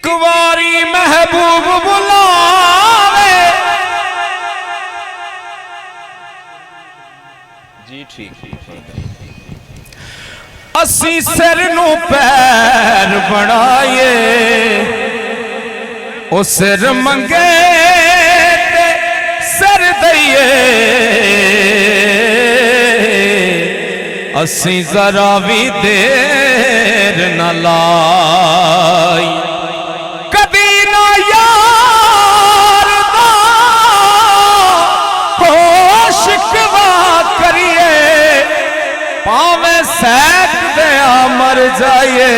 एक बारी महबूब बुलावे जी ठीक असी सिर नू पैर बनाए ओ सिर मंगे ते सिर दईए असी जरा भी देर न लाई कभी ना यार दा हो शिकवा करिए पावे सैक दया मर जाइए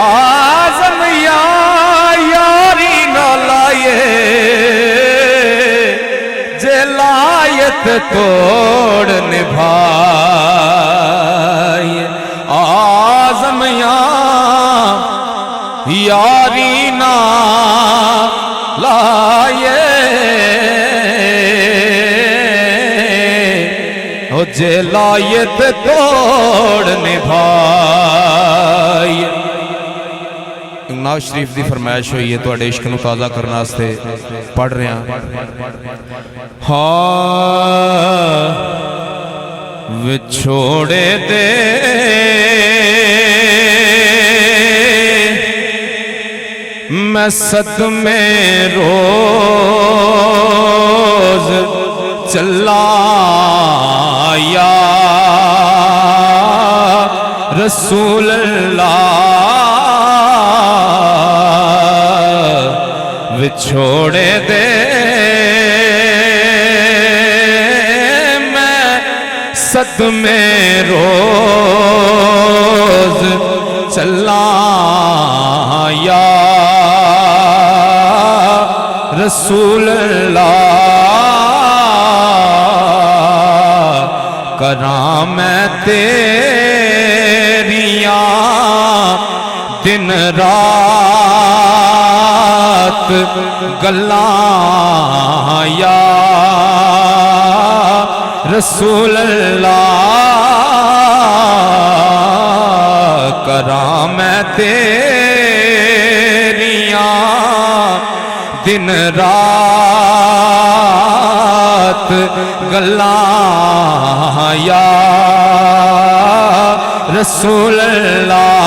आजम यारी न लाइए जे लायत तोड़ निभाए आजम यारी ना लाए हो जे लायत तोड़ निभाए। नाज शरीफ की फरमाइश हुई है तुहाडे इश्क नूं ताज़ा करने वास्ते पढ़ रहे हैं। हाँ विछोड़े दे मैं सदमे रोज चला या रसूल अल्लाह विछोड़े दे मैं सदमे रोज चला या रसूल अल्लाह करा मैं तेरिया दिन रात गल्लां या रसूल अल्लाह करा मैं तेरिया दिन रात गल्लां या रसूल अल्लाह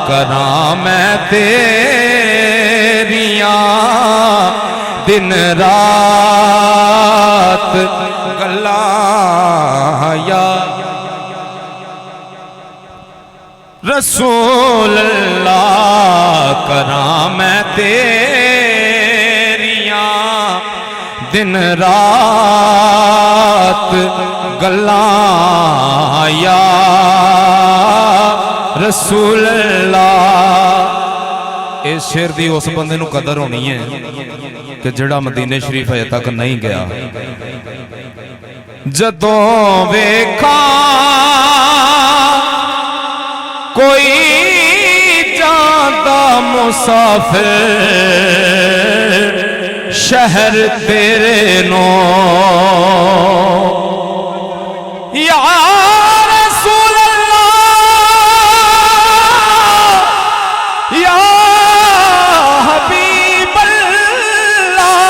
करा मैं तेरिया दिन रात गल्लां या रसूल अल्लाह करा मैं तेरिया दिन रात गल्लां या रसूल अल्लाह। इस शेर दी उस बंदे नूं कदर होनी है कि जिहड़ा मदीने शरीफ अजे तक नहीं गया। जदों वेखा कोई जाता मुसाफिर शहर तेरे नो या रसूल अल्लाह या हबीब अल्लाह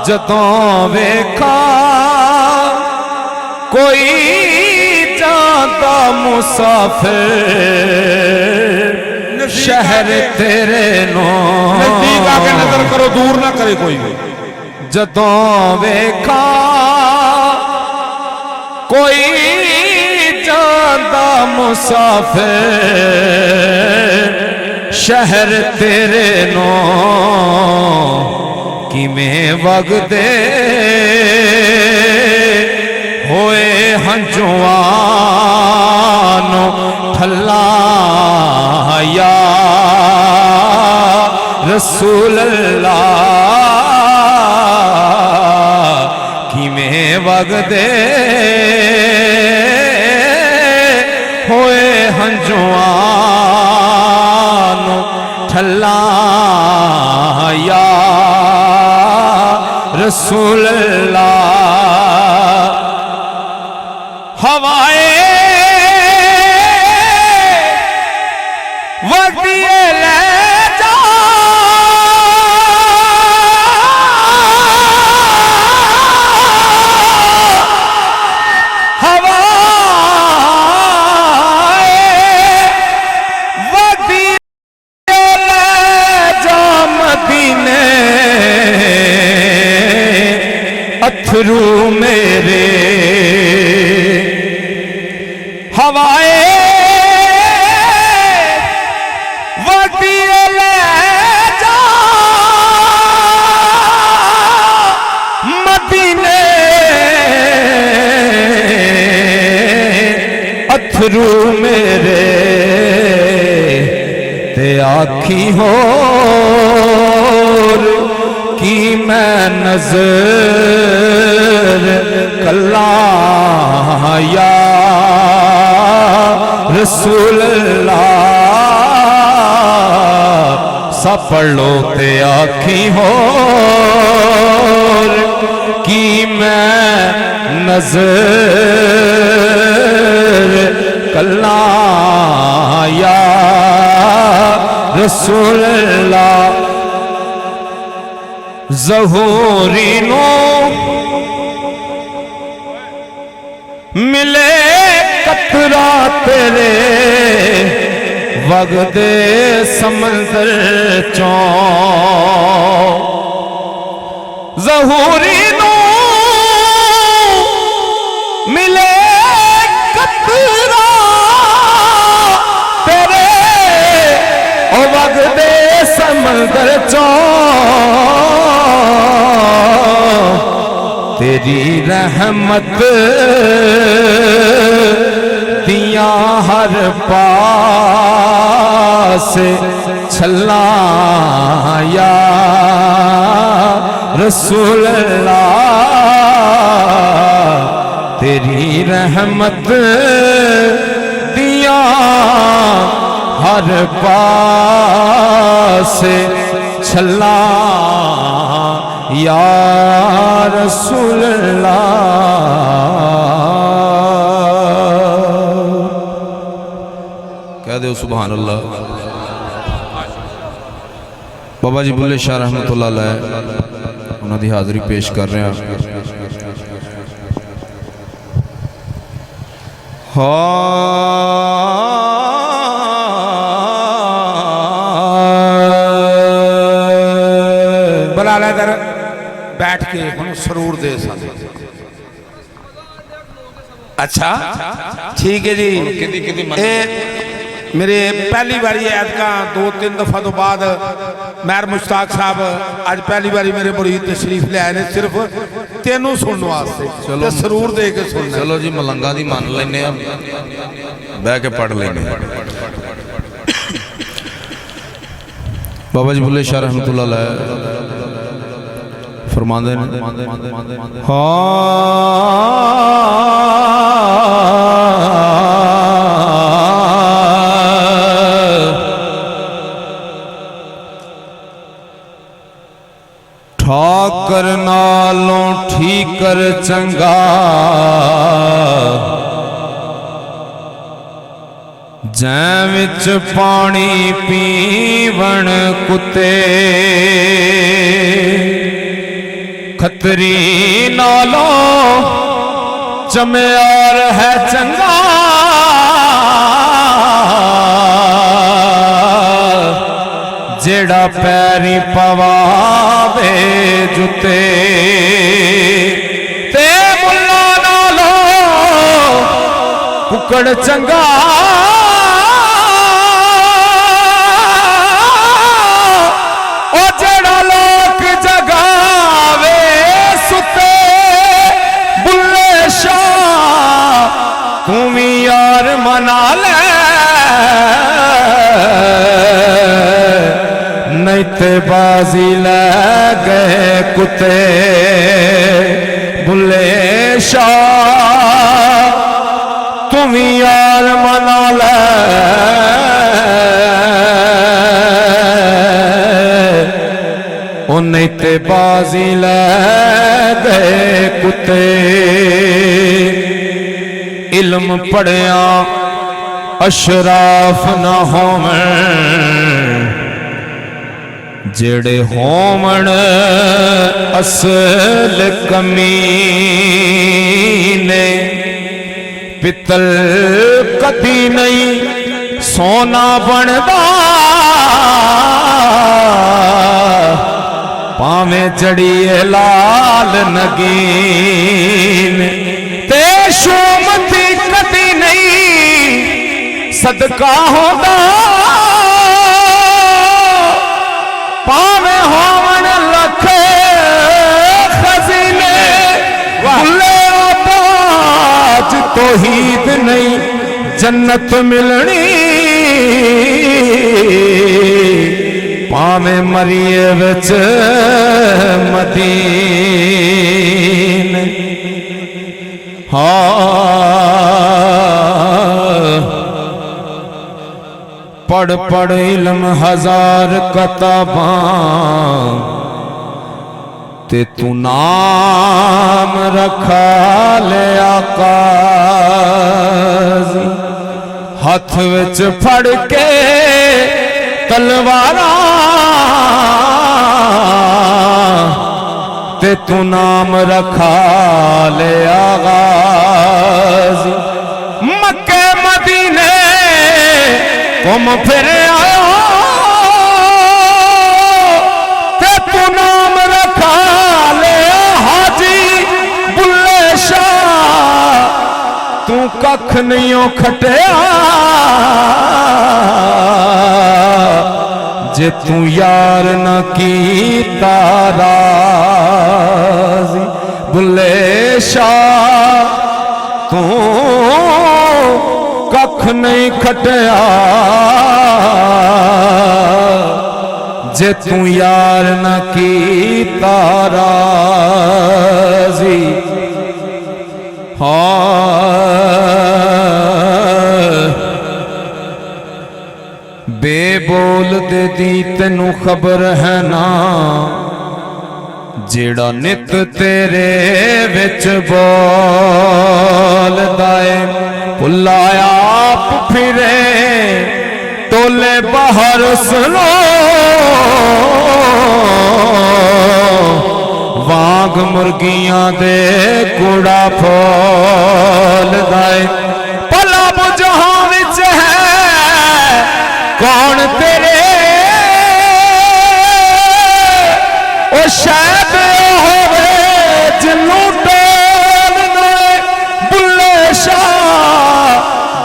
जदों वेखा कोई जाता मुसाफिर शहर तेरे नो नजदीक आके नजर करो दूर ना करे कोई भी जदों वेखा कोई जाता मुसाफिर शहर तेरे नो किवें वगदे होए हंजुआनो ठल्ला या रसूल अल्लाह किवें वगदे होए हंजुआनो ठल्ला या रसूल अल्लाह। हवाए वदिए ले जा अथरू मेरे हवाए वदिए ले जा मदीने अथरू मेरे ते आखी हो कि मैं नजर कल्ला या रसूल अल्लाह सब पढ़ लो ते आखी हो कि मैं नजर कल्ला या रसूल अल्लाह ज़हूरी नो मिले कतरा तेरे वगदे समंदर चो ज़हूरी नो मिले कतरा तेरे ओ वगदे समंदर चो तेरी रहमत दिया हर पास छल्ला या रसूल अल्लाह तेरी रहमत दिया हर पास छल्ला या रसूल अल्लाह कह दो सुभान अल्लाह। बाबा जी बुल्ले शाह रहमतुल्लाह अलैह उन्होंने दी हाज़री पेश कर रहे हैं। बलाल इधर बैठ के हम सरूर दे सकते। अच्छा ठीक है जी। मेरे पहली बारी ऐतका 2-3 दफा तो बाद मैर मुश्ताक साहब आज पहली बारी मेरे मुरीद तशरीफ ले आए ने सिर्फ तेनों सुनने वास्ते। चलो सरूर दे के सुन। चलो जी मलंगा दी मान लेने बह के पढ़ लेने। बाबा जी बुल्ले शाह रहमतुल्लाह अलैह फरमाते हैं ठाकर नालों ठीकर चंगा जै विच पानी पीवण कुत्ते खतरी नालों चम्यार है चंगा जेड़ा पैरी पवावे जुते ते मुल्ला नालों कुकड़ चंगा ओ जेड़ा लोक जगावे सुते बुल्ले शाह तू भी यार मना ले नहीं ते बाजी ले गए कुत्ते बुल्ले शाह तुम यार मना ले नहीं ते बाजी ले गए कुत्ते इल्म पढ़िया अशराफ न होवन जेड़े होवन असल कमीने। पितल कदी नहीं सोना बनदा भावें जड़िए लाल नगीन। ते शोमती कदी नहीं सदका होंदा भावें होवन लख खजीने। भुले आबाज तौहीद नहीं जन्नत मिलनी भावें मरिए विच मदीन। पढ़ पढ़ इल्म हजार किताबां ते तू नाम रखा ले आकाश। हथ विच फड़ के तलवारां ते तू नाम रखा ले आगाज। मक्के मदीने घूम फिर आयो ते तू नाम रखा ले हाजी बुल्ले शाह। तू कख नहीं खटिया जे तू यार न की ताराजी। बुल्ले शाह तू कख नहीं खटिया जे तू यार न की ताराजी। बेबोल दे दी तेनू खबर है ना जेड़ा नित तेरे विच बोलदा है। भुलाया आप फिरे टोले बाहर सुनो वांग मुर्गियां दे कूड़ा फोलदा है। भला बुझां विच है कौन तेरे ओ शायद होवे जिन्नू टोल दे। बुल्ले शाह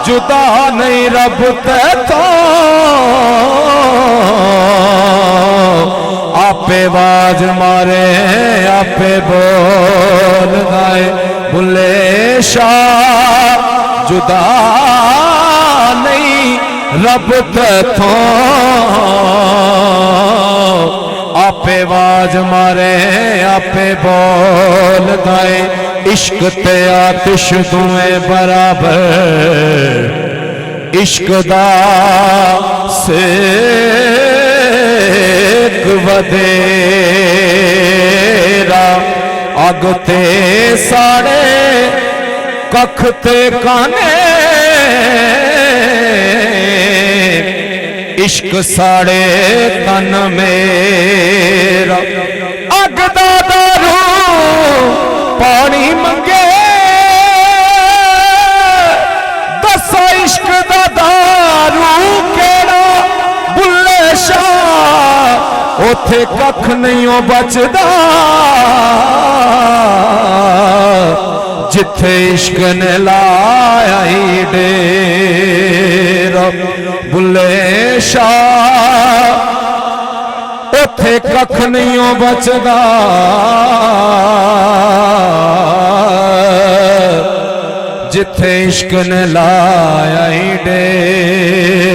जुदा नहीं रब ते तो आपे बाज मारे आपे बोल दाए। बुल्ले शाह जुदा नहीं रब तथों आपे बाज मारे आपे बोल दाए। इश्क ते आतिश दुए बराबर इश्क दा सेक वधेरा। अग ते साड़े कख ते काने इश्क साड़े तन मेरा। अग दा दारू पानी मंगे दसा इश्क दा दारू केड़ा। बुल्ले शाह ओथे कख नहीं बचदा जिथे इश्क ने लाया ही डेरा। बुल्ले शाह ओथे कख नहीं बचदा जिथे इश्क ने लाया ही डेरा।